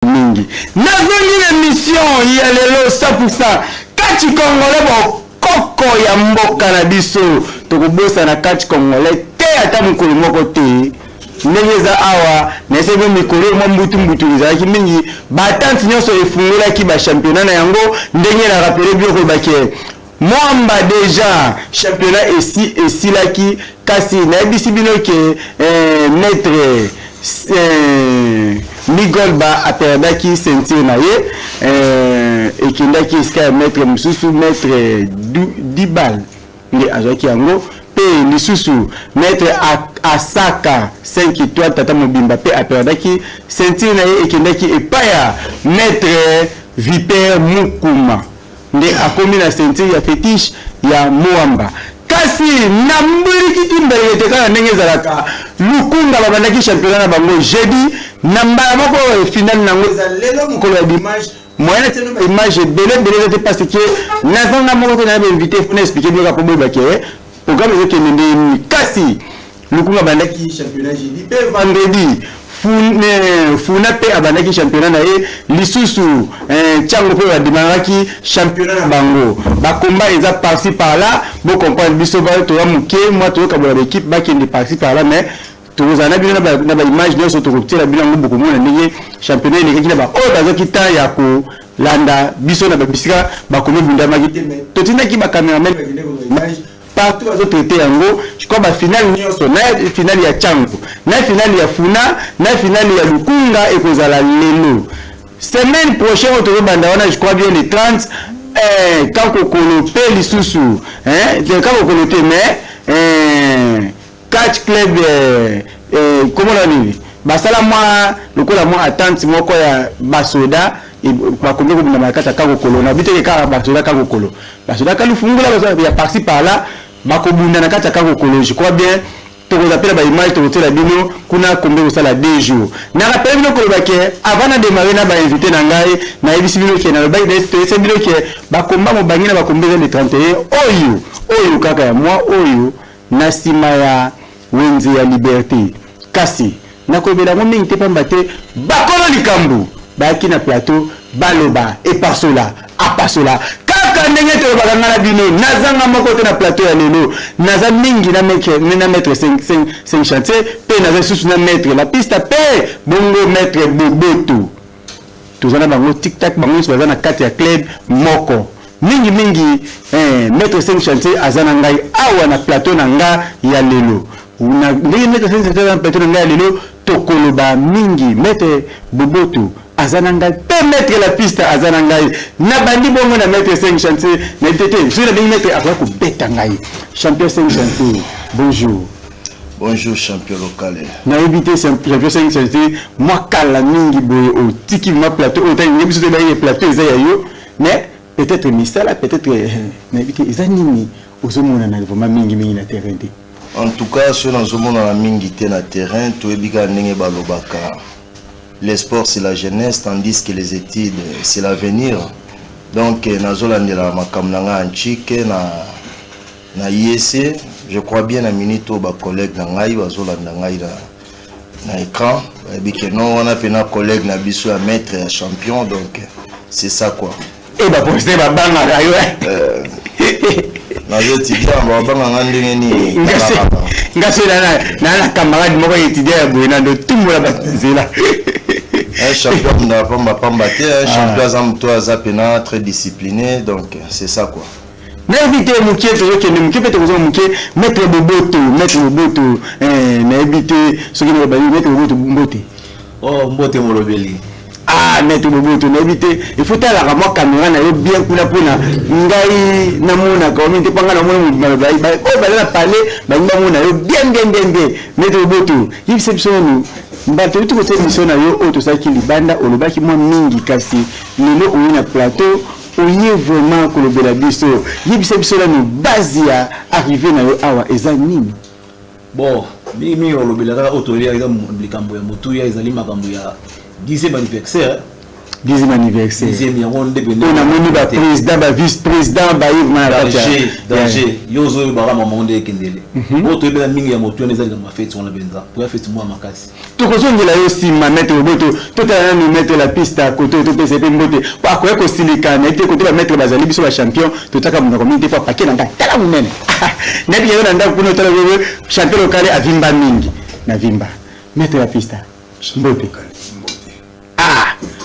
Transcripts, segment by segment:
mingi nazongi l'émission ya lelo 100% kati congolais bokoko ya mboka na biso tokobosa na kati congolais te ata mokolo moko te ndenge eza awa na esebe mikolo mwa mbutu ezalaki mingi batante nyonso efungolaki bachampionnat na yango ndenge na rappele biloko bake mwamba deja championnat esilaki kasi nayebisi bino ke maître Migolba aperdaki ceinture na ye ekendaki esika maître mususu maître Dibal nde azwaki yango pe lisusu maître Asaka 5 étoiles tata mobimba pe aperdaki ceinture na ye ekendaki epaya maître Viper Mukuma nde akomi na ceinture ya fétiche ya Mwamba kasi na mbuliki mbele tekana ndenge ezalaka Lukunda babandaki championnat na bango jeudi na mbala moko final nango eza lelo mokolo ya dimanche moyenne teno ba image belé te parce que nazanga moko te na ba invité pour expliquer bien ka boba ke programme ezeke ndende kasi Lukunda bandaki championnat jeudi pe vendredi Funa pe abandaki championnat na ye lisusu Tchango pe bademaraki championnat na bango bakomba eza par-ci par-là bo comprendre biso ba to muke moi to kabola l'équipe ba kende par-ci par-là mais tozana bino na ba image nyonso to koptela bino ngo boko mona ndenge championnat ile kina ba o bazo kita ya ko landa biso na ba bisika bakomi bunda magite mais to tinaki ba cameraman ba kende ko image partout à traiter yango je crois ba finale nyonso na finale ya Tchango na finale ya Funa na finale ya Lukunda ekozala lelo semaine prochaine on te banda wana je crois bien le 30 quand kokolo pe lisusu de quand kokolo te mais catch club comment on dit basala moi lokola moi attente moko ya basoda bakombe ko na kata ka kokolo na biteke ka basoda ka kokolo basoda ka lufungula ya par-ci par-là bakobunda na kata ka kokolo je crois bien to ko appelle ba image to tela bino kuna kombe ko sala 2 jours na rappelle bino ko ba ke avant de démarrer na ba invité na ngai na ebisi bino ke na ba ide bino ke bakomba mo bangina bakombe le 31 oyo kaka ya moi oyo na sima ya wenzi ya liberté kasi na ko bela mo mingi te pamba te bakolo likambu baki na plateau baloba et pasola apasola kaka ndenge to bakanga na bino nazanga moko te na plateau ya lelo naza mingi na mettre 5 chantier pe naza susu na mettre la piste pe bongo mettre boboto tozana bango tic tac bango so na kati ya club moko mingi mettre 5 chantier azana ngai awa na plateau na nga ya lelo una ndenge mettre 5 chantier na plateau na nga ya lelo tokoloba mingi mettre boboto azananga pe mettre la piste azananga na bandi bongo na mettre 5 chantier na tete je na mettre après ko beta ngai champion 5 chantier bonjour champion local na éviter champion 5 chantier moi kala mingi boy au tiki ma plateau au temps ngebiso de baye plateau za yo mais peut-être misala peut-être na éviter ezanini ozomona na vraiment mingi na terrain te en tout cas sur ozomona na mingi te na terrain to ebika ndenge balobaka. Les sports c'est la jeunesse tandis que les études c'est l'avenir. Donc nazolandela makamnanga anchike na IEC, je crois bien na minito ba collègue na ngai bazolanda ngai na écran bike non on a pena collègue na biso à maître à champion donc c'est ça quoi. Et bah pour ça ba banga yo. Nazo étudiant ba banga ndenge ni ngasi na camarade moko étudiant ya boina de tout mola batizela. Un champion n'a pas battu, un champion Zamtoa très discipliné, donc c'est ça quoi. N'évitez Mouké, mettre Boboto, n'évitez ce qui nous va mettre Boboto Mbote. Oh, Mbote Molobeli. Ah, mettre Boboto, n'évitez. Il faut aller à la caméra, bien pour la pona. Ngai, Namona, comme il était pas dans mon malobali. Oh, bah là, parler, bah, bien. Mettre Boboto. Il s'est besoin. Mbato tout côté mission na yo auto ça qui libanda olobaki mo mingi kasi lelo oina plateau oye vraiment ko lobela biso yibisa biso la no base ya arriver na yo awa eza nini bon mi olobela ka auto ya likambo ya motu ya ezali makambo ya 10e anniversaire 10e anniversaire. 10e yango ndepende. On a moni ba président, ba vice-président, ba Yves danger. Yozo ba maman de kendele. Auto be mingi ya moto on ezali ma fête on a benza. Pour fête moi makasi. To kozongela yo si ma mettre boto, to ta nous mettre la piste à côté to PCP mbote. Pas quoi ko silikana été côté ba mettre bazali biso ba champion, to taka mona communauté pas paquet na tala munene. Nebi yo na ndako kuno tala wewe champion local avimba mingi na vimba. Mettre la piste. Mbote.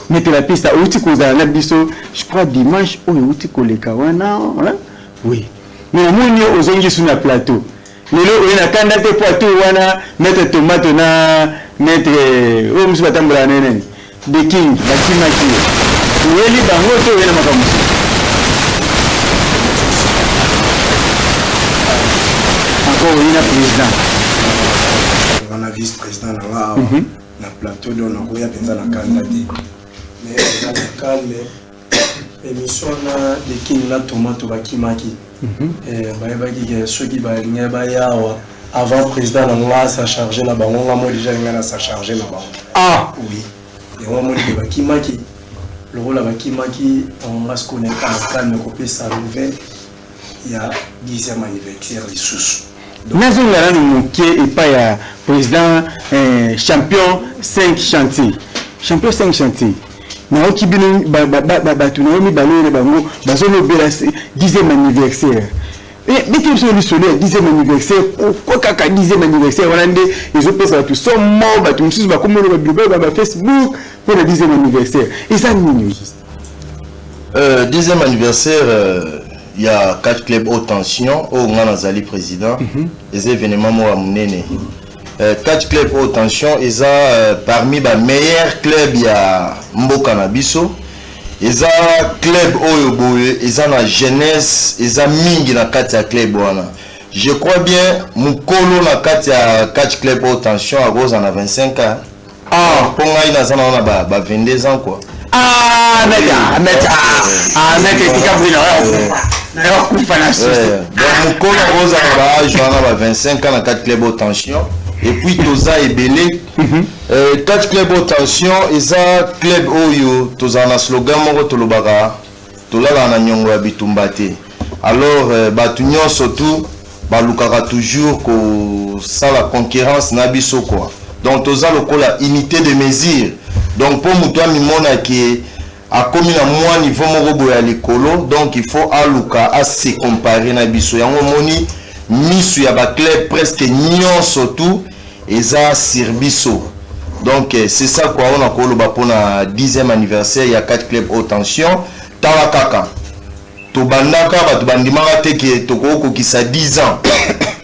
Mettre la piste à outil qu'on a la biso, je crois dimanche ou outil koleka wana, oui. Mais mon yo ozongi sur le plateau. Lelo on a candidaté plateau wana mettre tomate na mettre o musu batambola nene. The king, la kimaki. Weli bango to wena makamusu. Encore une président. On a vice-président là na plateau de on a koya penza na candidaté. Mais dans le calme, l'émission de King la tomate bakimaki. Ceux qui avant président là ça chargé là bas on a déjà ça chargé là bas. Ah oui. Et on a dit bakimaki. Le rôle bakimaki on va se connecter à calme copier sa nouvelle. Il y a 10e anniversaire les sous. Nazonga na mukie et pas ya président champion 5 chantiers. Champion 5 chantiers. Na okibino batu na omi balone bango bazono bela 10e anniversaire. Et dès que je suis le 10e anniversaire, quoi kaka 10e anniversaire, on a des ils ont pensé à tout son mort, batu msusu ba comme le blog ba Facebook pour le 10e anniversaire. Et ça nous juste. 10e anniversaire il y a 4 clubs haute tension au Nganazali président. Les événements moi munene. 4 clubs haute tension ils ont parmi les meilleurs clubs il y a Mboka na biso. Ils ont club oyo boye, ils ont la jeunesse, ils ont mingi na kati ya club wana. Je crois bien mukolo na kati ya 4 clubs haute tension à Rose en a 25 ans. Ah, pour moi il a ça na ba 22 ans quoi. Ah, mec, tika brina. Donc mukolo Rose a ba joana ba 25 ans na 4 clubs haute tension. Et puis Toza et Belé, 4 clubs haute tension, ils ont club Oyo, Toza na slogan moko tolobaka, tolala na nyongo ya bitumbate. Alors batunyo surtout balukaka toujours ko ça la concurrence na biso quoi. Donc Toza lokola unité de mesure. Donc pour mutua mimona qui a commis à moi niveau moko boya likolo, donc il faut aluka à se comparer na biso. Yango moni misu ya ba club presque nyonso tout eza Sirbiso. Donc c'est ça quoi on a koloba pour na 10e anniversaire il y a 4 clubs haute tension tawakaka to bandaka batu bandimaka te ke toko ki sa 10 ans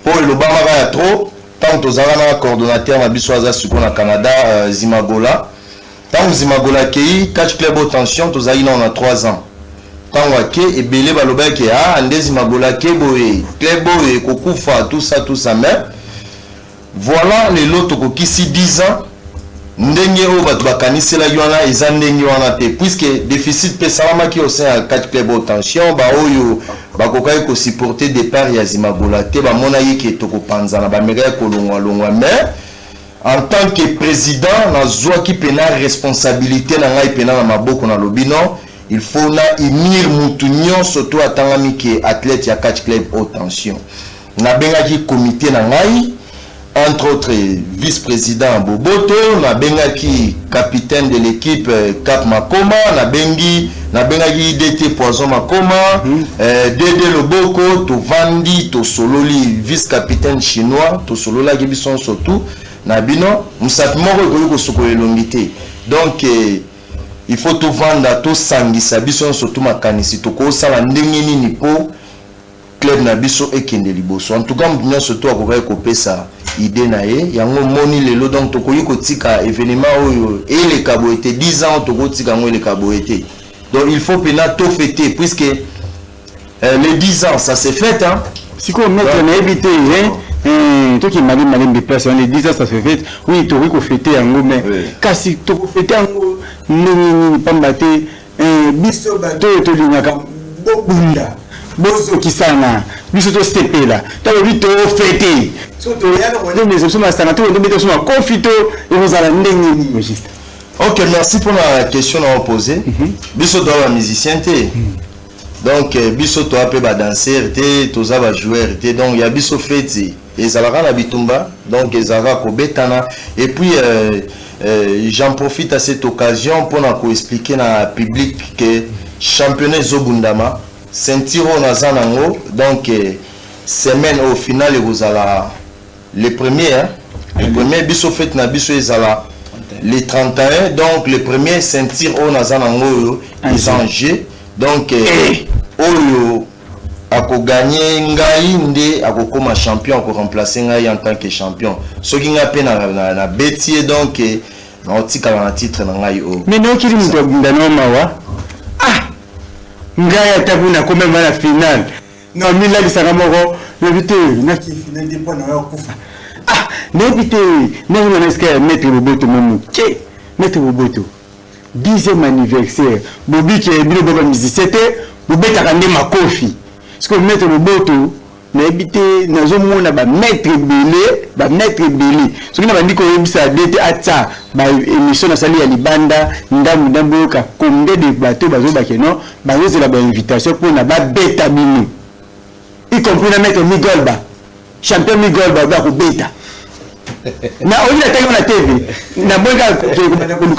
pour le bamaka ya trop tant to zana coordonnateur na biso aza suko na Canada Zimagola tant Zimagola ki 4 clubs haute tension to zaina on a 3 ans tant wake et belé baloba ke ah ndezi Zimagola ke boye club boye kokufa tout ça mais voilà les lots qui si 10 ans ndenge o batu bakanisela yona eza ndenge wana te puisque déficit pe salama ki au sein à 4 clubs haute tension ba oyo bakokai ko supporter départ ya Zimagola te ba mona yiki toko panzana ba mega ko longwa mais en tant que président na zwa ki pena responsabilité na ngai pena na maboko na lobino il faut na unir mutunyo surtout atangami ke athlète ya 4 clubs haute tension na benga ki comité na ngai entre autres vice-président Boboto, na bengaki capitaine de l'équipe Cap Makoma, na bengaki DT Poison Makoma, Dédé Loboko, to Vandi, to Sololi, vice-capitaine chinois, to Solola Gibison surtout, na bino, musat moko ko soko elongité. Donc il faut tout vendre, tout sangisa bison surtout makanisi, to ko sala ndenge nini po club na biso ekende liboso. En tout cas, nous surtout à kokai kopé ça. Idée nae yango moni lelo donc tokoyi kotika événement oyo et les cabo était 10 ans tokotika ngo les cabo était donc il faut pena tout fêter puisque les 10 ans ça s'est fait hein si qu'on met on a évité hein toi qui m'a dit place on les 10 ans ça se fait oui tokoyi ko fêter yango mais kasi toko fêter yango nini pambate biso bato to linaka bobunda bozo kisana biso to stepela ta vito fêter surtout il y a des choses mais ça n'a tout de mettre sur ma confito et vous allez ndenge juste Ok, merci pour la question à poser. Biso doit un musicien té. Donc biso doit peu danser té, toza ba joueur té. Donc il y a biso feti. Ezalaka na bitumba. Donc ezalaka ko betana. Et puis j'en profite à cette occasion pour expliquer na public que championnat Zobundama Sentiro Nazanango. Donc semaine au final vous allez le premier biso fait na biso ezala les 31, donc le premier ceinture au Nazanango ils ont joué. Donc oyo ako gagner ngai nde ako koma champion ako remplacer ngai en tant que champion. Ce qui nga pe na betier donc na otika na titre na ngai o. Mais non kili muto ndano mawa. Ngai atabuna comme même la finale. Non mila lisaka moko na vite na ki finale de point na kufa. N'habitez, n'est-ce que Maître Boboto Moumouké, Maître Boboto, 10e anniversaire, Bobi qui est venu dans le musicien, Bobi qui a rendu ma coffee. Parce que Maître Boboto, n'habitez, n'a jamais eu Maître Belé, ce qui m'a dit qu'on a ça d'été à ça, émission na sali à Libanda, Ndambo ka combien de bateaux bazo bakeno, bazo c'est la bonne invitation pour na ba beta bini. Y compris na Maître Migolba, champion Migolba ba ko beta. Na on a tellement la TV na bonga ko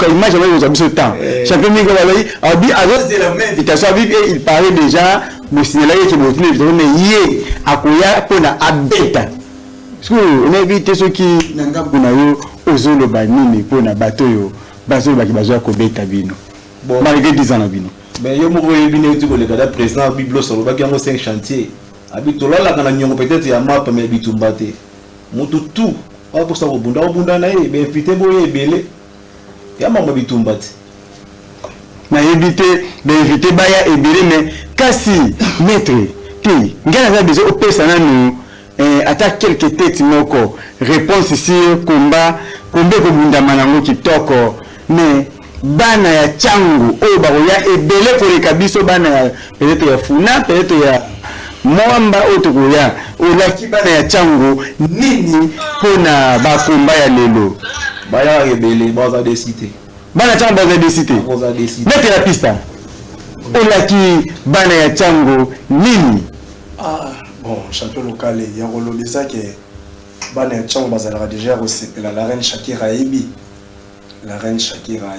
image avec vous habitez temps champion Migo Balayi abi avec de la même invitation il parlait déjà mo signaler que mo tuni mais yé akoya pona abeta parce que on invite ceux qui nanga pona yo ozolo banini pona bato yo bazo baki bazo ko beta bino bon malgré 10 ans na bino ben yo mo ko bino tu ko le kada président biblo solo baki ngo 5 chantier abi to la kana nyongo peut-être ya mapa mais bitumbate mutu tout pour ça bunda na ye ben invité boye belé ya mama bitumbate na invité ben invité baya ebele mais kasi maître qui ngana za besoin au pesa na nous attaque quelques têtes moko réponse ici combat ko bunda manango kitoko mais bana ya changu o ba ya ebele ko lekabiso bana ya peut-être ya funa peut-être ya mwamba otokoya olaki bana ya changu nini pona bakomba ya lelo baya ebele baza décider bana changu baza décider mettre la pista olaki bana ya changu nini bon champion local ya kolobisa ke bana ya changu bazalaka déjà resepela la reine Shakira Yebi la reine Shakira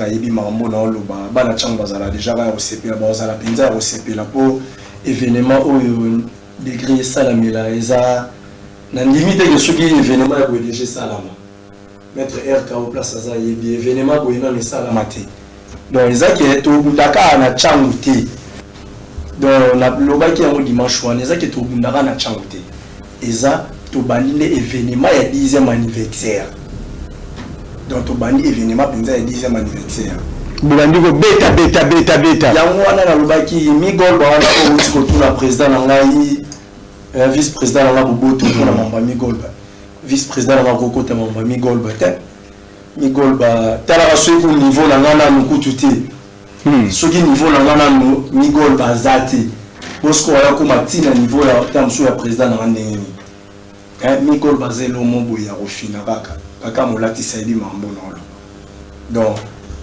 Yebi mambo na oloba bana changu bazala déjà ba resepela bazala penza resepela pour événement oyo degré salamela eza na limite que ce qui événement ya déjà salama mettre RK au place za Yebi événement boye na salama te donc eza ke to bundaka na changu te donc na loba ki yango dimanche wana eza ke to bundaka na changu te eza to bandine événement ya 10e anniversaire. Donc au bandi événement penza ya 10e anniversaire. Bandi ko beta. Yango wana na lobaki Migol ba wana ko utiko tuna président na ngai vice président na Boboto tuna mamba Migol ba. Vice président na Koko ta mamba Migol ba te. Migol ba tala ka soi ko niveau na ngana mukutu te. Soki niveau na ngana Migol ba zati. Bosko wala ko matina niveau ya tamso ya président na ndenge. Migol ba zelo mombo ya rofina kaka. Kaka molati saidi mambo nolo. Donc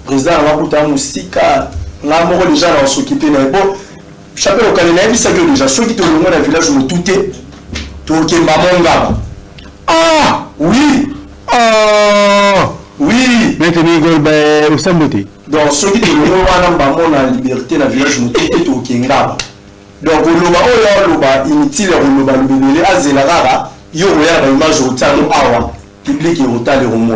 président va kuta musika na moko déjà na s'occuper na bon chapelle au Canada il s'agit déjà ceux qui te longo na village mo touté to kemba monga oui maintenant Migol ba au samboté donc ceux qui te longo wana mbamo na liberté na village mo touté to kengaba donc loba oyo loba inutile loba lobele azela rara yo ya ba image au tano awa public et retard romo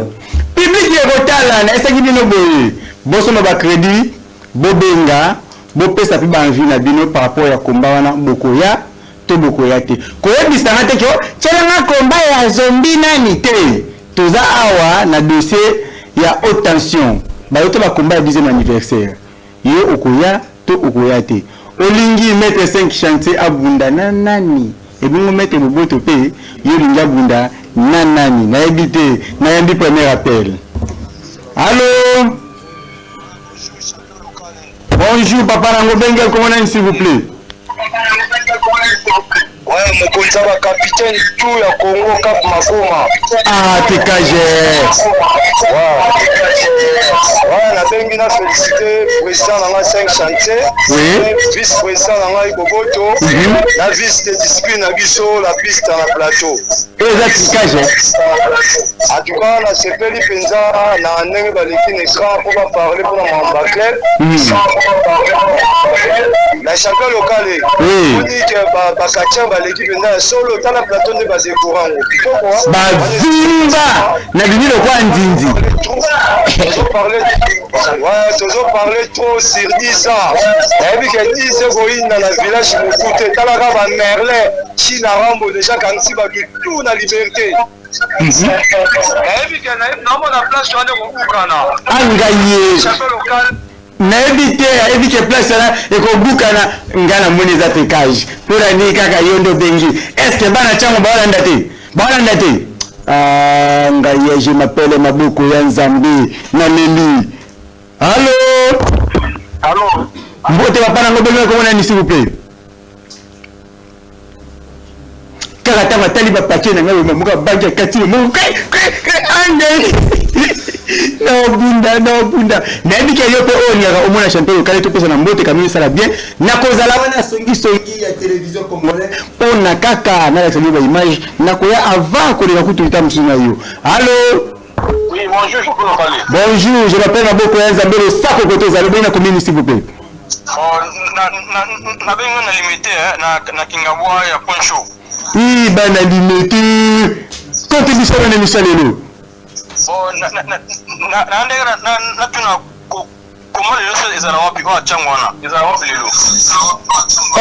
public et retard na esa kibino boye boso ba crédit bobenga bo pesa pi ba envie na bino par rapport ya komba wana bokoya to bokoya te ko yebisa na te ko tshela komba ya zombie nani te toza awa na dossier ya haute tension ba yoto ba komba ya 10e anniversaire yo okoya to okoya te olingi mettre 5 chantier abunda na nani ebingo mettre boboto pe yo linga bunda nanani na habité na yandi premier appel. Allô? Bonjour papa Nango Bengel, comment on est s'il vous plaît? Ouais, mokonzi ba capitaine tout ya Congo Cap Makoma. Ah, TKG. Ouais, la bengi na félicité président dans 5 chantiers. Oui. Vice-président dans Iboboto. La vice de discipline à Bisso, la piste dans la plateau. TKG. En tout cas, la CPL Penza na ndenge baleki n'écran pour parler pour la club. La champion locale. Oui. On dit que Bakatia baleki Penza solo dans la plateau de base courant. Bazimba na bini le kwa nzinzi. Toujours parler trop sur 10 ans. Et puis que 10 ans dans le village Moukoute, dans la rame Merlin, China Rambo déjà quand si tout na liberté. Et puis que na la place sur le Moukana. Angaye. Na éviter place là et ko bukana ngana moni za tekage. Pour ani kaka yondo bengi. Est-ce que bana chango balanda te? Balanda te. Ah, ngaye, je m'appelle Maboko Yanzambi na Leli. Allô? Allô? Mbote papa na ngobele ko nani s'il vous plaît? Kaka tama tali ba paquet na ngawe muka banja kati mu ande. No bunda. Na bika yope onyaka omona champion kale to pesa na mbote kamini sala bien. Na kozala wana songi ya télévision congolais. Ona kaka na la ba image na koya avant ko le kututa msuna yo. Allô? Oui, bonjour, je peux parler. Bonjour, je m'appelle Maboko Yanzambe le sako côté Zalobina commune s'il vous plaît. Na bengo na limité na Kingabwa ya Poncho. Oui, bana limité. Quand tu dis ça dans l'émission lelo. Bon, na tuna comment les choses ezala wapi kwa chango wana. Ezala wapi lelo.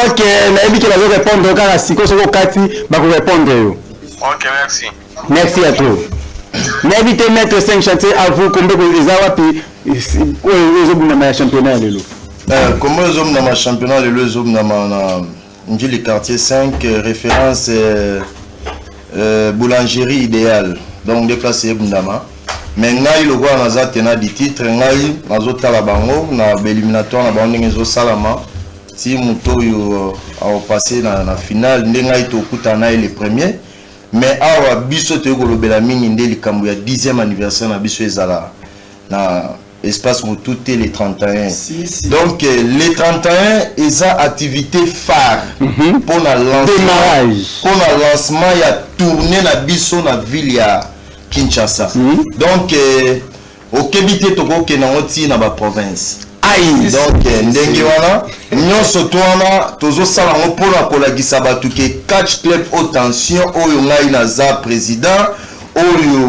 OK, na ebi que la répondre kaka siko soko kati ba ko répondre yo. OK, merci. Merci à toi. N'invitez mettre 5 chantiers à vous comme les awapi les hommes dans le championnat lelo. Comment les hommes dans le championnat les hommes dans le quartier 5 référence boulangerie idéale donc déplacé Bundama mais ngai le gwa naza tena di titre ngai nazota la bango na éliminatoire na bango ngezo salama si muto yo a passé na finale ngai to kutana le premier. Mais awa biso te kolobela mingi nde likambo ya 10e anniversaire na biso ezala na espace Moutouté les 31. Donc les 31 eza activité phare pour la lancement ya tournée na biso na ville ya Kinshasa. Donc au Kébité toko ke na oti na ba province. Donc ndenge wana nyonso twana tozo sala mpona kolagisa batu ke catch club haute tension oyo ngai naza président oyo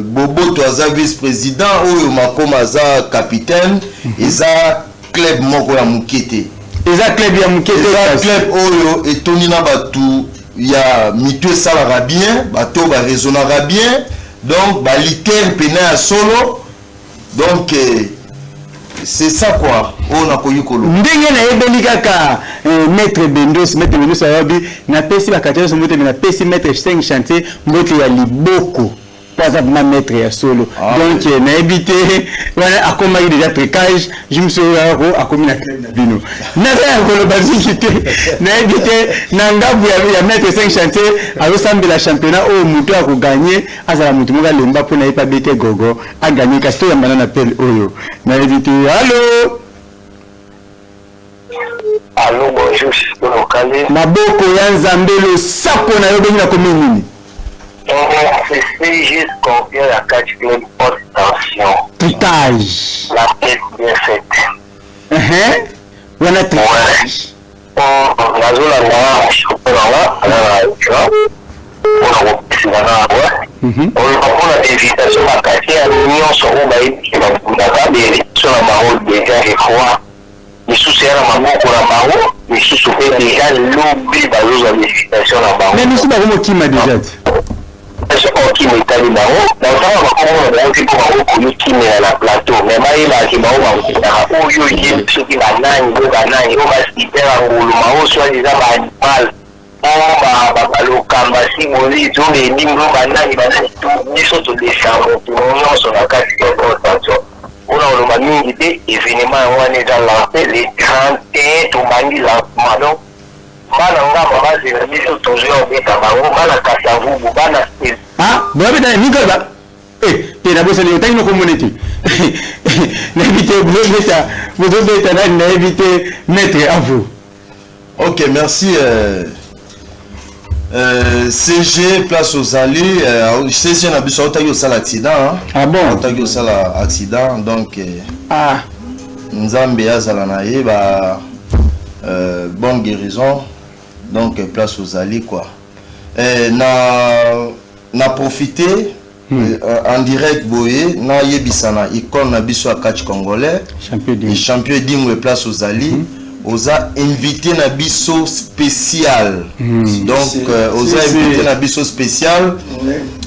Boboto aza vice président oyo Makoma aza capitaine eza club moko ya mukete eza club ya mukete club oyo etoni na batu ya mitu salaka bien bato ba raisonnera bien donc ba liker pena ya solo donc c'est ça quoi on a connu kolo ndenge na yebeli kaka maître Bendos ayabi na pesi ba katelo so mote na pesi maître 5 chantier mbote ya liboko pas ma maître ya solo donc na éviter voilà akoma déjà tricage je me suis akomi na club na bino na ya kolo bazikite na éviter na ngabu ya maître 5 chantier alo sambi la championnat au muto a ko gagner azala mutu moka lemba pona ipa bete gogo a gagner kasto ya mbana na pel oyo na éviter allô. Allô, bonjour, je suis local. Maboko Yanzambe le sako na yobengi na commune. C'est juste combien la catch club haute tension. Tritage. La tête bien faite. Wana tritage. La zone là, je suis là, on a des invitations à casser à l'union sur le bail qui va vous donner sur la marron déjà et quoi. Les sous-serres à maman pour la marron, les sous-serres déjà l'oubli dans les invitations à marron. Mais nous sommes vraiment qui m'a déjà dit. Je crois qu'il m'a dit marron. Dans le temps, on a dit qu'on a qui met à la plateau. Mais il a dit marron, on a dit ceux qui va naître, on va se libérer en gros. Le marron soit déjà animal. Balokamba si moli zo les nimbo banani banani tout biso to décembre tout non sur la carte de attention on a le magnifique événement on est dans lancé les 31 tout mandi lancement donc bana ngamba bazela biso toujours obeta bango bana kasavubu bana bobe na nikoba te na bosa le tangi no community na éviter vous beta na éviter mettre à vous. OK, merci CG place aux alliés CG na biso otaki osala accident ah bon otaki osala accident donc nzambe azala na ye ba bonne guérison donc place aux alliés quoi na profiter en direct boye na yebisana icône na biso à catch congolais champion d'Ingwe place aux alliés oza invité na biso spécial donc oza invité na biso spécial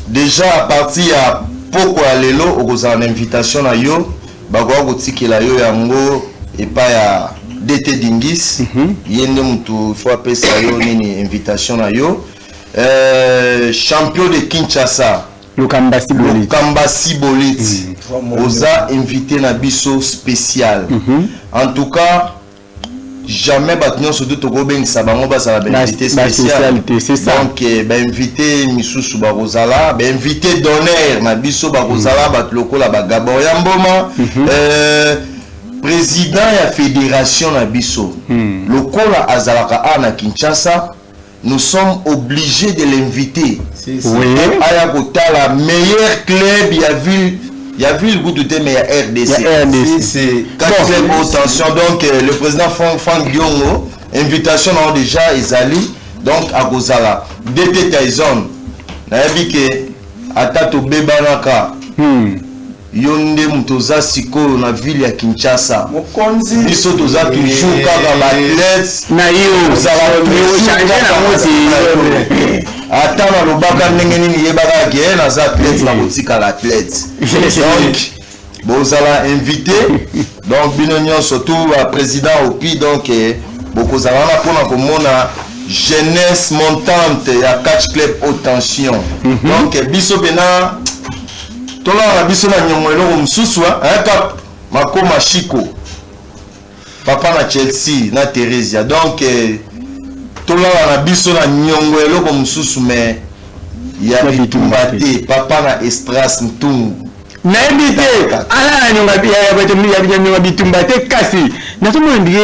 déjà à partir ya poko ya lelo okoza na invitation na yo bakoka kotikela yo yango epa ya DT Dingis yende mutu faut apesa yo nini invitation na yo champion de Kinshasa Lukambasi Boliti oza invité na biso spécial en tout cas jamais batnion surtout to ben sabango ba ça ba invité spécial c'est ça donc ba invité misusu ba rozala ba invité d'honneur na biso ba rozala ba lokola ba Gabon ya mboma président ya fédération na biso lokola azalaka na Kinshasa nous sommes obligés de l'inviter aya kotala meilleur club il y a vu le goût de thème mais il y a RDC c'est 4 clubs haute tension donc le président Franck Diongo invitation non déjà Ezali donc à Gozala DT Tyson na yabike atato bebanaka yonde mutoza siko na ville ya Kinshasa mokonzi biso toza toujours kaka ba athlètes na yo zala changer na moti atana lobaka ndenge nini yebaka ke na za athlètes na botika la athlètes donc bozala invité donc binonyo surtout président opi donc bokozala na pona komona jeunesse montante ya catch club haute tension donc biso bena tola na biso na nyongo eloko mususu aka makoma Chico papa na Chelsea na Teresia donc tola na biso na nyongo eloko mususu mais ya bitumbate papa na Estras Mtungu na invité ala na nyonga bitumbate kasi na to mo ndie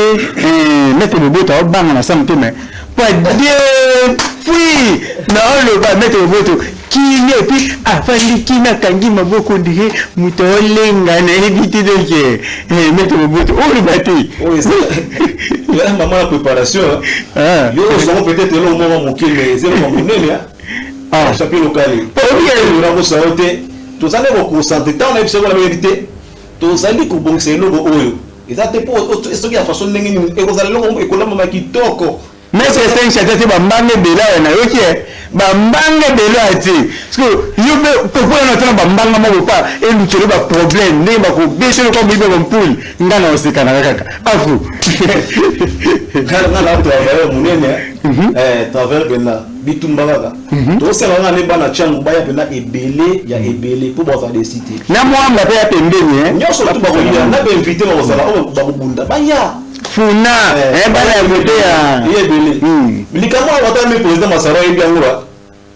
mettre boboto obanga na samte mais pas Dieu fui na le ba mettre boboto kine puis afandi kina kangi maboko ndie mutolenga na invité donc mettre boboto o le bati il y a un moment de préparation yo on peut-être le moment moké mais c'est le moment champion local on a sauté tous allez vous concentrer tant on a besoin de vérité tous allez ku bongse logo oyo ezate po esto ya façon ndenge ni ekozala longo ekolama makitoko mais c'est 5 chatete bambange bela na yokie bambange bela ati parce que yo pourquoi on attend bambanga mo pas et nous tire ba problème ne ba ko beso ko bibe ba mpul ngana osikana kaka afu kana la travailler munene travers bena bitumba kaka to sala na ne bana changu baya bena ebele ya ebele pour boza des cités na mwamba pe ya pembeni nyoso la tuba ko na be inviter ba sala o ba kubunda baya funa bana ya vote ya ebele likamo wata me président Masara ebiangura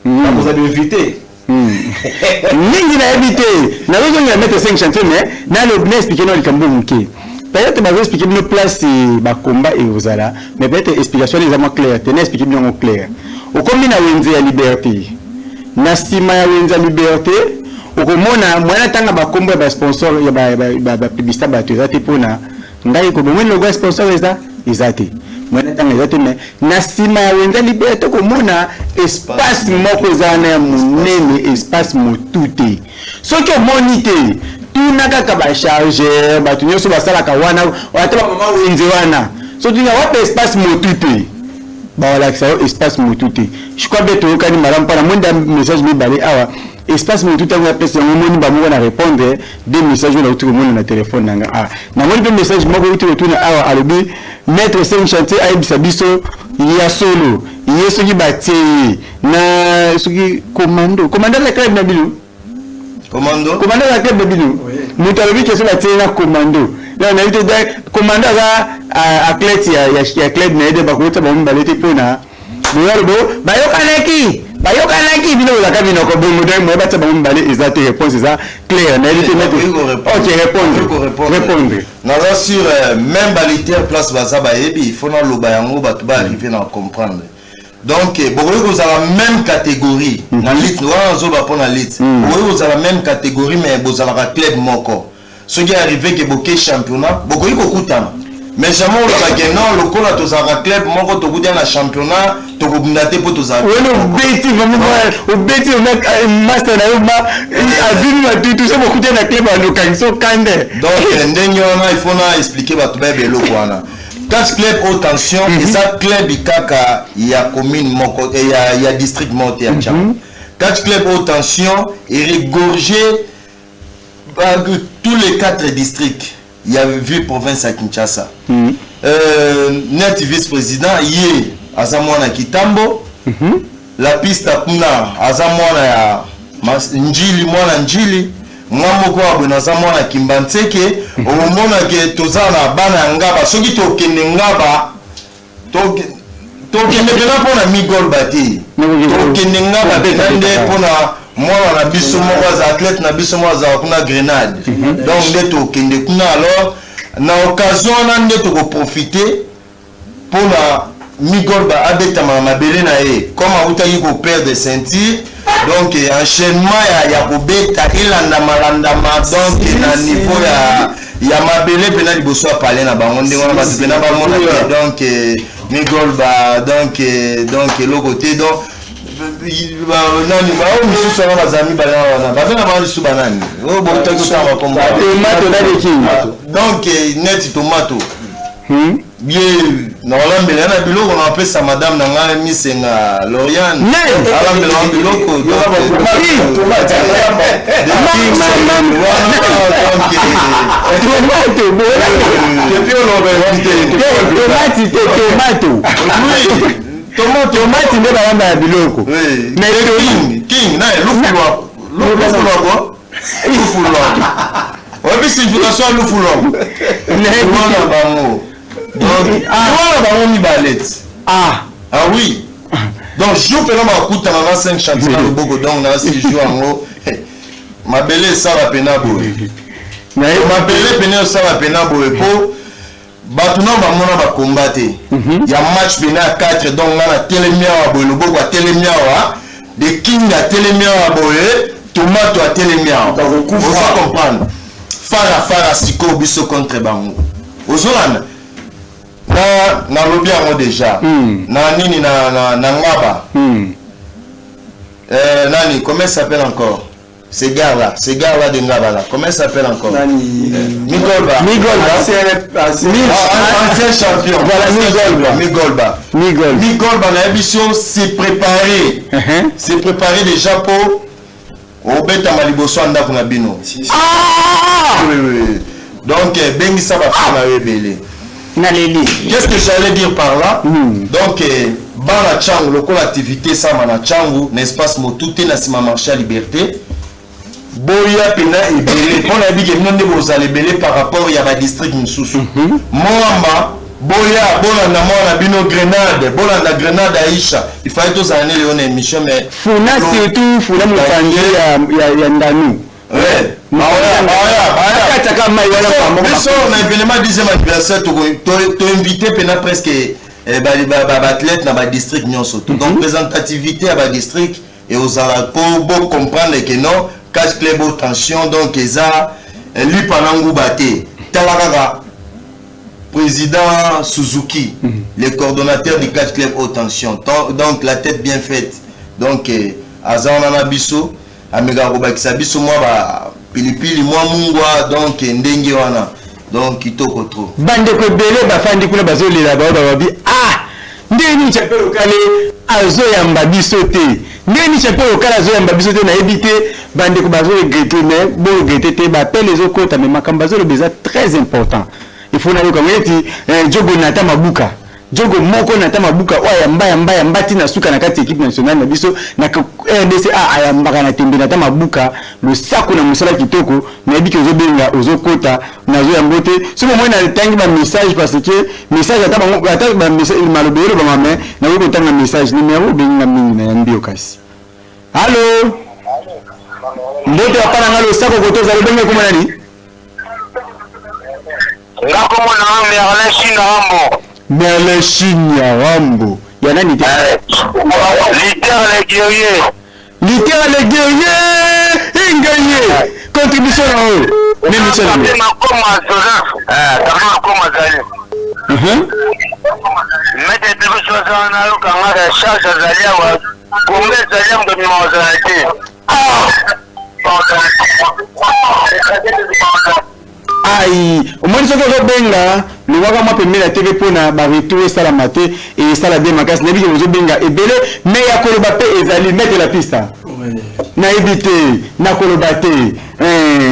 na boza de inviter ningi na éviter na besoin de mettre 5 chantiers mais na le bien expliquer non likambo muke peut-être va expliquer nos place ba combat et ozala mais peut-être explication les amants clair tenez expliquer bien clair au combien na wenze ya liberté na sima ya wenze ya liberté okomona mwana tanga ba combat ba sponsor ya ba publicité ba tezate pona ngai ko bomwe logo sponsor ezate mwana tanga ezate mais na sima ya wenze liberté komona espace moko zana ya munene espace motute soki omonite tuna kaka ba chargeur ba tunyo so basalaka wana wata mama wenze wana so tuna wape espace motute ba wala kisa espace motute je crois beto okani maram para monda message mi bale awa espace motute ngwa pesa ngomoni ba mona répondre des messages na utu mona na téléphone nanga na moni be message moko utu tuna awa alobi mettre 5 chantier aibisa biso ya solo yeso ki batie na soki commando la club na bilu commando la club na bilu mutu alobi keso batie na commando na na vite commando athlète ya club na ede bakota ba mbale te pona bo bayokanaki bino la kabino ko bo modèle mo ba ta ba mbale exacte réponse ça clair na ede mettre OK répondre na sur même balitaire place baza ba yebi il faut na loba yango ba ba arriver na comprendre donc bokoki kozala même catégorie na lit wana zo ba pona lit bokoki kozala même catégorie mais bozalaka club moko soki arrivé ke boke championnat bokoki kokutana mais jamais on va gagner non le cola tozalaka club moko tokutia na championnat tokobunda te po tozala wena ubeti vraiment ubeti on master na yoma azini na tout ça bokutia na club à l'occasion kande donc ndenge wana il faut na expliquer bato ba belo kwana catch club haute tension et ça club ikaka ya commune moko et ya district monte ya Tchamba catch club haute tension est regorgé par tous les 4 districts. Il y a vu province à Kinshasa. Net vice-président yé azamwana Kitambo. La piste à Puna azamwana ya Njili mwana Njili. Mwamoko abona azamwana Kimbanseke. Omona ke tozana bana ngaba soki tokende ngaba tokende pena pona migol bati. Tokende ngaba benande pona moi na biso moko za athlète na biso moko za kuna Grenade donc ndeto kende kuna alors na occasion na ndeto ko profiter pour la migol ba abeta mabele na ye comme autaki ko perdre ceinture donc enchaînement ya ko beta ilanda malanda ma donc na niveau ya mabele pena liboso parler na bango ndenge wana ba pena ba mona donc migol ba donc le côté donc nani ba o misu so na bazami ba na ba na ba su banani o bo ta ko ta ko ma tomato na de king donc net tomato bien na olambele na biloko na pesa madame na nga misenga Loriane alambele na biloko tomate nde bayamba ya biloko king na lufulwa oyebi signification ya lufulwa wana bango donc wana bango mibale ah oui donc jour mpena bakutana na 5 chantier na loboko donc na 6 jours yango mabele esala pena boye mabele pena esala pena boye po bato na bamona bakomba te ya match pena ya 4 donc nga na telemi awa boye loboko atelemi awa de king atelemi awa boye tomato atelemi awa oza comprendre fara sikoyo biso contre bango ozolanda na lobi yango déjà na nini na ngaba nani comment ça s'appelle encore ces gars là de ngaba là comment ça s'appelle encore Migolba ancien champion voilà Migolba na émission s'est préparé déjà pour obeta maliboso andako na bino oui donc bengi ça va faire na rebelle qu'est-ce que j'allais dire par là donc bana changu lokola activité sama na changu na espace motuté na sima marché à liberté boya pena ebele pona bige monde bozale belé par rapport ya ba district msusu moamba boya bona na mona bino Grenade bona na Grenade Aisha il fallait tous années léon émission mais funa surtout funa mufanje ya ndanu na événement 10e anniversaire to invité pena presque athlète na ba district nyonso donc représentativité à ba district et aux pour comprendre que non catch club haute tension donc eza lui panangu baté talaka président Suzuki le coordonnateur du catch club haute tension donc la tête bien faite donc azana na biso amega ko bakisa biso moi ba pilipili moi mungwa donc ndenge wana donc kitoko trop bande ko belé ba fandi kula bazolela ba bi ndeni chapelo kale azo yamba biso te ndeni chapelo kale azo yamba biso te na ebité bande ko bazo regretter mais bo regretter te ba pele zo kota mais makambazo le beza très important il faut na ko ngeti jogo nata mabuka jogo moko na tama buka oya mbaya mbati na suka na kati équipe nationale na biso na RDCA ayambaka na tembe na tama buka le sako na musala kitoko na biki ozo benga ozo kota na zo yambote so moi na tangi ba message parce que message ata ba message malobelo ba mame na ko tanga message numéro benga mingi na yambio kasi allo mbote apana ngalo sako koto za benga kuma nani ngako mwana Merlin China Rambo. Merlin China Rambo. Ya nani te? Littéral guerrier. Littéral guerrier. Inganye. Contribution à eux. Même Michel. Mete tebu soza na luka ngara charge zalia wa kumbe zalia ndo mimozalite. Aïe, au moins ce que je benga, le waka moi permet la TV pour na ba retour ça la maté et ça la démarcation. Nebi que vous benga et belé, mais ya kolobate ezali mettre la piste. Na éviter, na kolobate.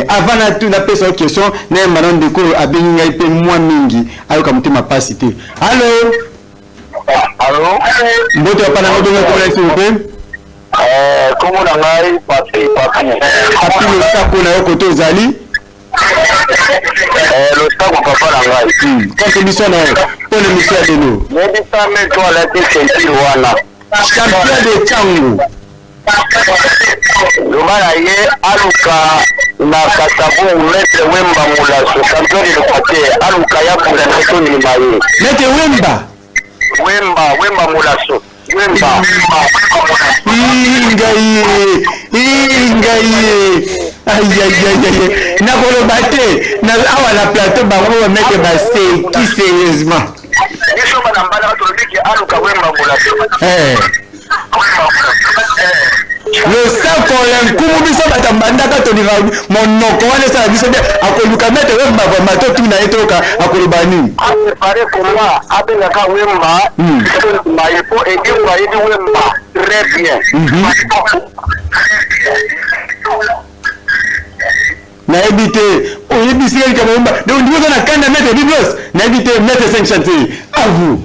Avant na tout na pesa question, na madame de cour a benga ipe moi mingi, ayo kamuti ma pasité. Allô? Allô? Mbote pa na benga ko la s'il vous plaît. Comment na ngai papi. Papi le sako na yo koto ezali. Le sako papa na ngai. Contribution na yo. Pour l'émission de nous. Nebi sa me to la tete wana. Champion de Tango. Lumana ye aluka na Kasabu Maître Wemba Mulaso champion de l'Équateur aluka ya kula na to ni maye. Maître Wemba Mulaso. Wemba. Ingaye. Aïe. Na kolobate na awa la plateau bango ba mettre ba qui sérieusement. Niso bana mbala to biki aluka Wemba Mulaso. Le sang pour l'incumu biso batambanda ka to dira monoko wana sa biso de akoluka mettre Wemba ba mato tuna etoka akolobani. Pare kuma abenga ka Wemba. Mais il faut aider Wemba très bien. Na éviter on ébissé comme Wemba donc on doit na kanda mettre biblos na éviter mettre 5 chantiers à vous.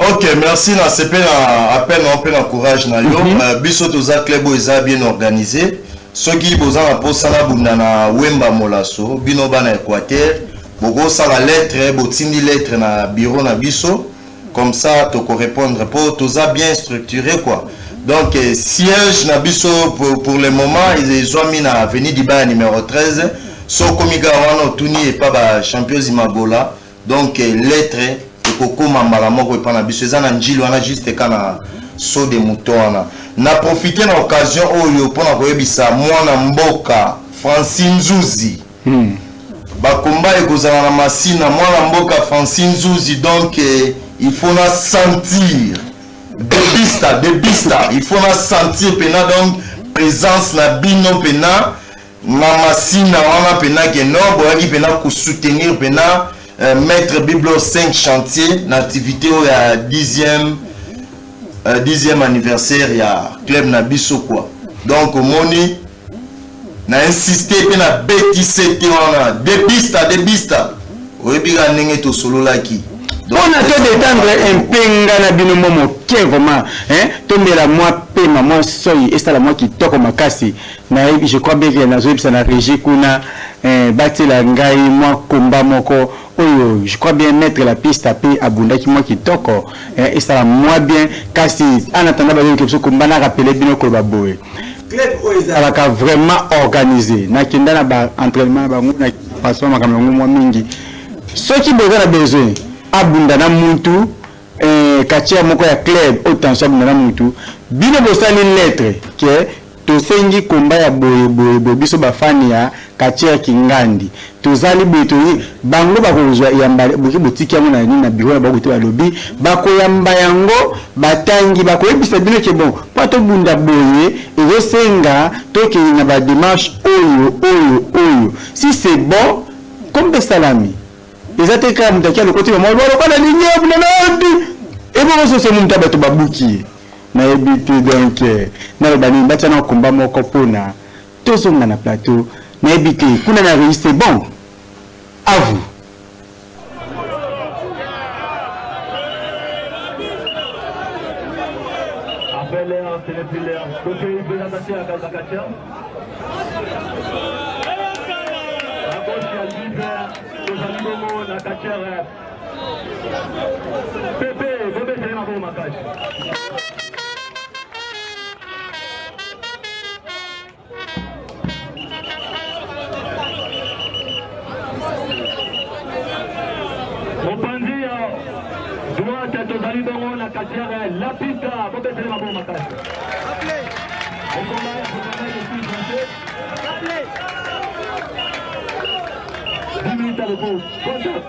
Ok, merci. C'est à peine on peut encourage na yo. Biso toza club eza bien organisé. Ceux qui boza na posala bundana Wemba Molaso, bino bana Équateur, bogo sa la lettre, botindi lettre na bureau na biso. Comme ça to répondre pour toza bien structuré quoi. Donc siège na biso pour le moment ils ont mis na avenue Diba numéro 13. So komiga wana tuni et pas ba champion Zimagola. Donc lettre Koko mambala moko epana biso eza na njili wana juste kana so de mutona na profiter na occasion oyo pona koyebisa mwana mboka Francine Zuzi bakomba ekozala na masina mwana mboka Francine Zuzi donc il faut na sentir de bista il faut na sentir pena donc présence na bino pena na masina wana pena ke no boyaki pena ko soutenir pena Maître Biblo 5 chantiers l'activité au 10e anniversaire ya club na biso quoi. Donc moni na insister pe na BTC wana de bista oyebiga ndenge to solo laki. On a tout détendre un penga na bino momo ke vraiment tomber la moi pe maman soy et ça la moi qui toque makasi na je crois bien que na zo ça na régie kuna bati la ngai moi combat moko oyo je crois bien mettre la piste à paix abunda qui moi qui toque et ça moi bien kasi en attendant ba quelque chose combat na rappeler bino ko ba boé club oyo ka vraiment organisé na kinda na ba entraînement ba nguna passement makambo moi mingi ceux qui besoin besoin abunda na muntu katia moko ya club autant abunda na muntu bino bosali lettre ke tosengi komba ya boye biso bafani ya katia kingandi tozali beto bango bakozwa yamba boki botiki yango na nini na biro na bakote balobi bakoyamba yango batangi bakoyebisa bino ke bon pato bunda boye ezosenga toke na ba démarche oyo si c'est bon comme salami les attaquants mutakia le côté moi ba na ligne na nandi et bon so munta bato babuki na ebité donc na bani batana komba moko pona tozonga na plateau na ebité kuna na réussite bon à vous côté présentation à Kazakatia. À gauche, il y a l'hiver, les animaux, la Katia. Pépé, Bobé, c'est ma bonne maquage. Droite, Tozali Dongo, la Katiara, la pista, faut baisser ma bombe à cache. On commence, je suis français. 10 minutes à repos. Contact.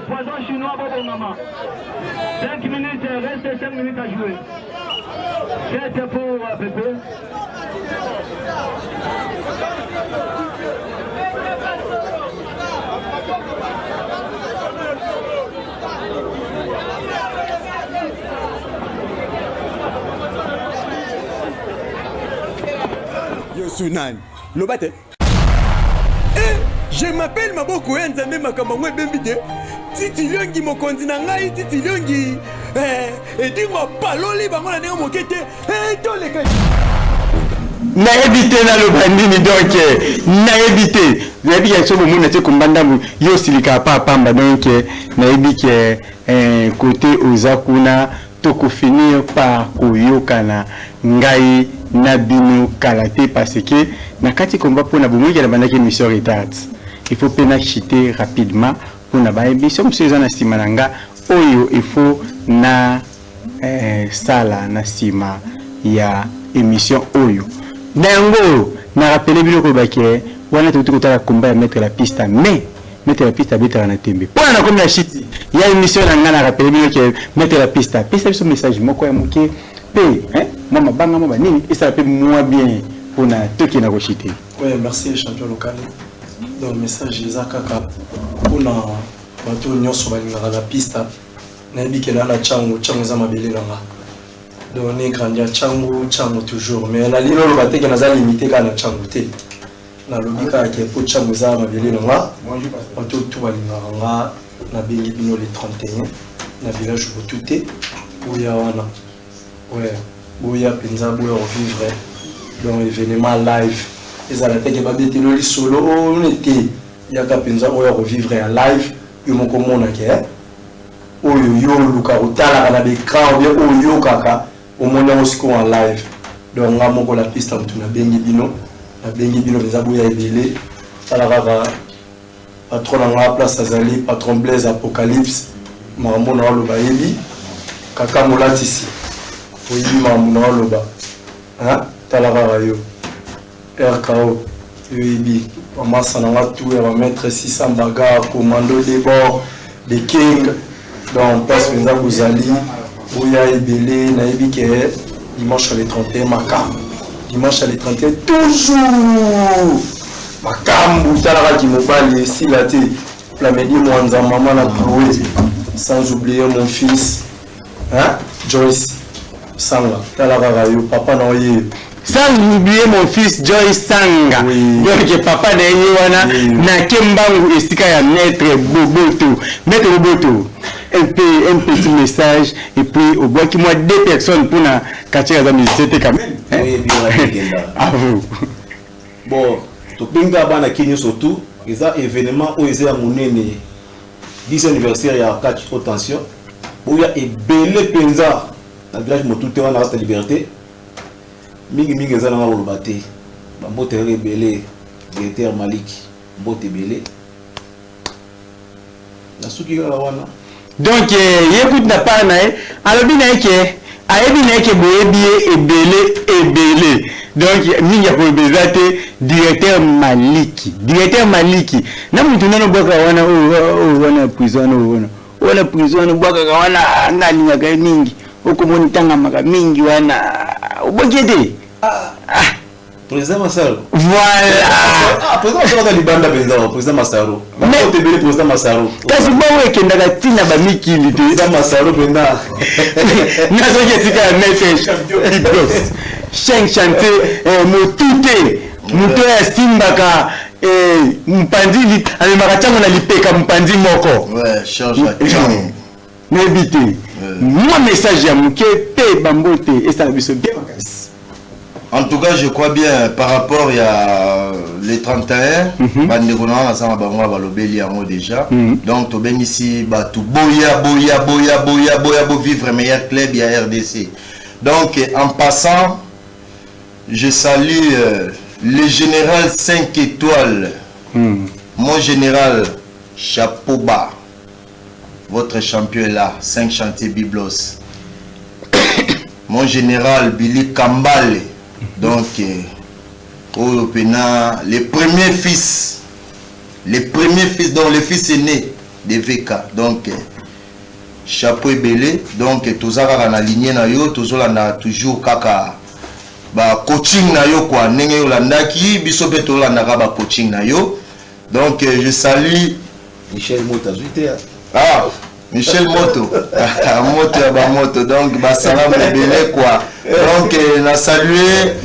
Poison chinois, bon maman. 5 minutes, reste 5 minutes à jouer. C'est pour Pépé. Yo Sunan, Lobate. Je m'appelle Maboko Nzambe Makamangwe Bembide. Titi Liongi mokonzi na ngai Titi Liongi. Edingo paloli bango na ndenge mokete. Toleka. Na éviter na lobandini donc na éviter. Na éviter so bomona te kombanda yo silika pa pamba donc na éviter côté Ozakuna toko finir par koyokana ngai na bino kalaté parce que na kati combat pour na bomoki na bandaki mission retard. Il faut pénachiter rapidement pour na ba émission monsieur na simananga oyo il faut na sala na sima ya émission oyo nango na rappeler biloko baké wana tout kotala combat ya mettre la piste mais mettre la piste à na tembe pour na comme la chiti ya émission na ngana rappeler biloko mettre la piste piste ce message moko ya moké pe mama banga mama nini et ça peut moi bien pour na toki na kochiter. Oui, merci champion local. Donc message ezakaka kuna bato nyonso balingaka na pista nayebikela na chango za mabele nanga donc ne grandia chango toujours mais na lilo lo bateke naza limité kana chango te na lobika ke po chango za mabele nanga bato tout balingaka nga na bengi bino le 31 na village Botute boya wana ouais boya penza boya revivre donc événement live ezala teke babetelo li solo on était yaka penza boya revivre en live yo moko mona ke oyo yo luka otala na l'écran bien oyo kaka au mona osiko en live donc nga moko la piste mutu na bengi bino penza boya ebele tala kaka patron nga place azali patron Blaise Apocalypse mambo na loba yebi kaka molatisi oyibi mambo na loba hein tala kaka yo RKO yebi amasa na nga tout ya maître 600 bagarre commando des bords des king donc place penza bozali boya ebele na yebi ke dimanche le 31 makam dimanche le 31 toujours makambu talaka ki mobali esila te Plamedi Mwanza maman na Chloé sans oublier mon fils hein Joyce Sanga talaka rayo papa na oye sans oublier mon fils Joyce Sanga donc papa na yeye wana na kembangu esika ya maître Boboto un petit message et puis au bois qui moi deux personnes pour na quartier za musicité quand même oui bien à vous bon topinga bana kinyo surtout eza événement où eza monene 10 anniversaire ya 4 haute tension où ya ebele penza na village Motute wana reste liberté mingi eza na olobate ba mbote ebele directeur Malik mbote ebele na suki la wana donc yécoute na pas na alobi na ke ayebi na ke boyebi ebele donc mingi ya kolobezate directeur Maliki na mutu nano bwaka wana wana prison wana prison bwaka wana ngalinyaka mingi okomoni tanga maka mingi wana obokete président Massaro voilà président Massaro libanda benza président Massaro mais tebele président Massaro kasi bawe kendaka tina ba mikili te président Massaro benda nazo kesika mettre champion Biblos Cheng chanté Motute muto ya simbaka mpanzi alimaka chango na lipeka mpanzi moko ouais change la chango n'ébite moi message ya muke pe bambote et ça biso bien makasi. En tout cas, je crois bien par rapport à les 31, bandekona na sama bango balobeli yango déjà. Donc to ben ici ba tout boya vivre meilleur club ya RDC. Donc en passant, je salue le général 5 étoiles. Mon général chapeau bas. Votre champion est là, 5 chantiers Biblos. Mon général Billy Kambale. Donc, les premiers fils, dont le fils aîné de VK. Donc, chapeau et belé. Donc, tous en ligne na yo, tous toujours kaka ba coaching na yo quoi. Nenge yolanda ki biso beto landa ba coaching na yo. Donc, je salue Michel Moto. Ah, Michel Moto. Moto. Donc, bah salam belé quoi. Donc, on a salué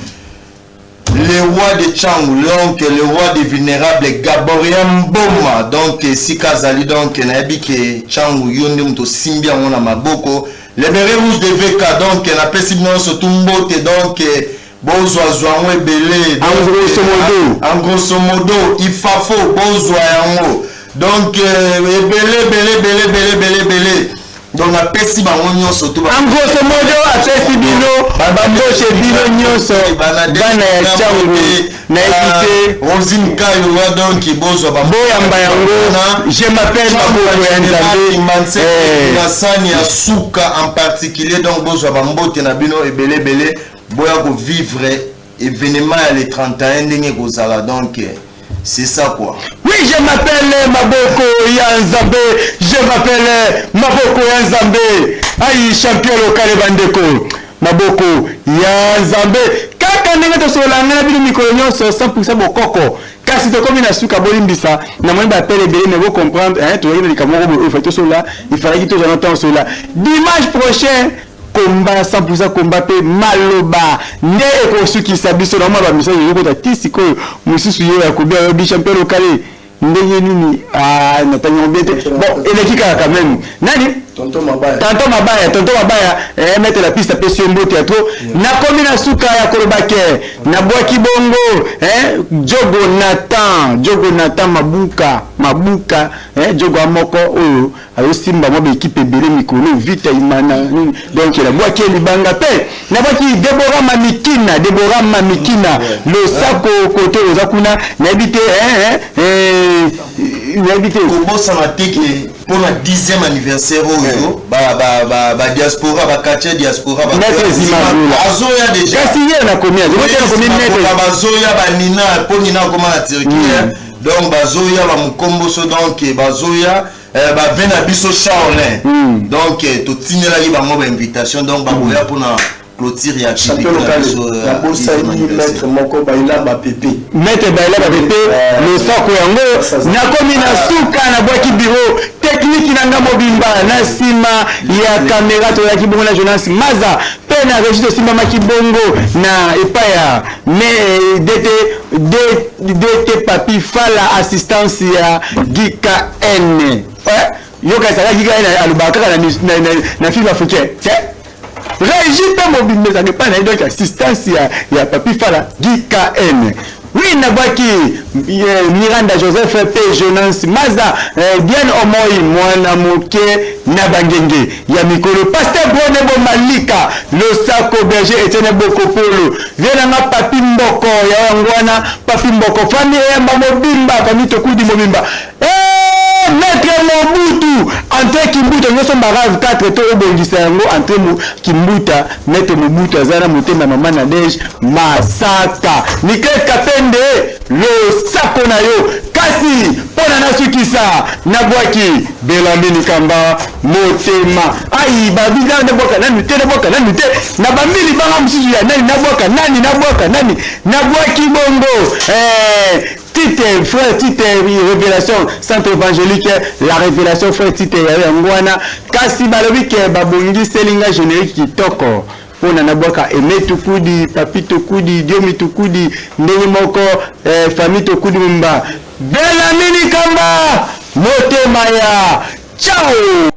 le roi de Tchangou, donc le roi des vulnérables, Gaborien Boma. Donc, si Kazali, donc, Nabi que Tchangou, Yonde, Mto Simbia, on a Maboko. Les bérets rouges de VK, donc, on a fait Simon Sotumbote, donc, Bozoazouan et Belé. En grosso modo, il faut Bozoazouan. Donc, belé. Donc na pesi bango nyonso to en grosso modo apesi bino bamboshe bino nyonso bana ya changu na ekite Rosine Kayo wa donc bozo boyamba yango je m'appelle Maboko ya Nzambe na sani ya suka en particulier donc bozo bambote na bino ebele boya ko vivre événement ya le 31 ndenge kozala donc c'est ça quoi. Oui, je m'appelle Maboko Yanzambe. Maboko Yanzambe. Aïe, champion local bandeko. Maboko Yanzambe. Kaka ndenge to solanga bino mikolo nyonso 100% bokoko. Kasi to komi na suka bolimbisa na moni ba pele belé mais vous comprendre hein to yina likamoko bo fait to sola, il fallait que to dans temps sola. Dimanche prochain combat 100% combat pe maloba nde ekosuki sabiso na maba message yoko ta tisiko mususu yo ya kubia bi champion local ndenge nini natanya obete bon eleki quand même nani tonton mabaya mettre la piste pe sur mbote théâtre na komi na suka ya kolobake na bwaki bongo Jogo Nathan mabuka Jogo amoko oyo ayo simba mo équipe belé mikolo vite imana donc la bwaki libanga pe na bwaki Deborah Mamikina le sako côté ozakuna na habité Kobo Samateke pour la 10e anniversaire ba diaspora ba quartier diaspora ba azoya déjà kasi hier na combien bazoya ba Nina pour Nina comment la Turquie donc bazoya ba mukomboso donc bazoya ba vena biso Charlin donc to tinela li ba mo invitation donc ba boya pour na clôture ya champion local la bourse maître moko baila ba pépé le sako yango na komi na suka na bwaki bureau technique nanga mobimba na sima ya caméra to ya kibongo na jonas maza pe na registre simba makibongo na epaya mais DT papi fala assistance ya Gika N yoka sala Gika N alubaka na film africain Régis mobile mais ça n'est pas donc assistance ya papi fala Gika N. Oui nabaki Miranda Joseph P Jonas Maza bien omoi mwana moke na bangenge ya mikolo pasteur Bonego Malika le sako berger Etienne Bokopolo viena papi mboko ya ngwana papi mboko famille ya mobimba famille tokudi mobimba Maître Mobutu entre Kimbuta nous sommes barrage 4 to obongisa yango entre Kimbuta Maître Mobutu azana motema mama Nadege Masaka Niket Kapende le sako na yo kasi pona na sukisa na bwaki Belambini Kamba motema ai babida na boka nani te na bamili banga msusu ya nani na boka nani na bwaki bongo frère Tite révélation centre évangélique la révélation frère Tite ya ngwana kasi balobi ke babongi selinga générique kitoko pona na boka Aimé Tukudi Papi Tukudi Diomi Tukudi ndenge moko famille Tukudi mba Belambini Kamba motema ya ciao.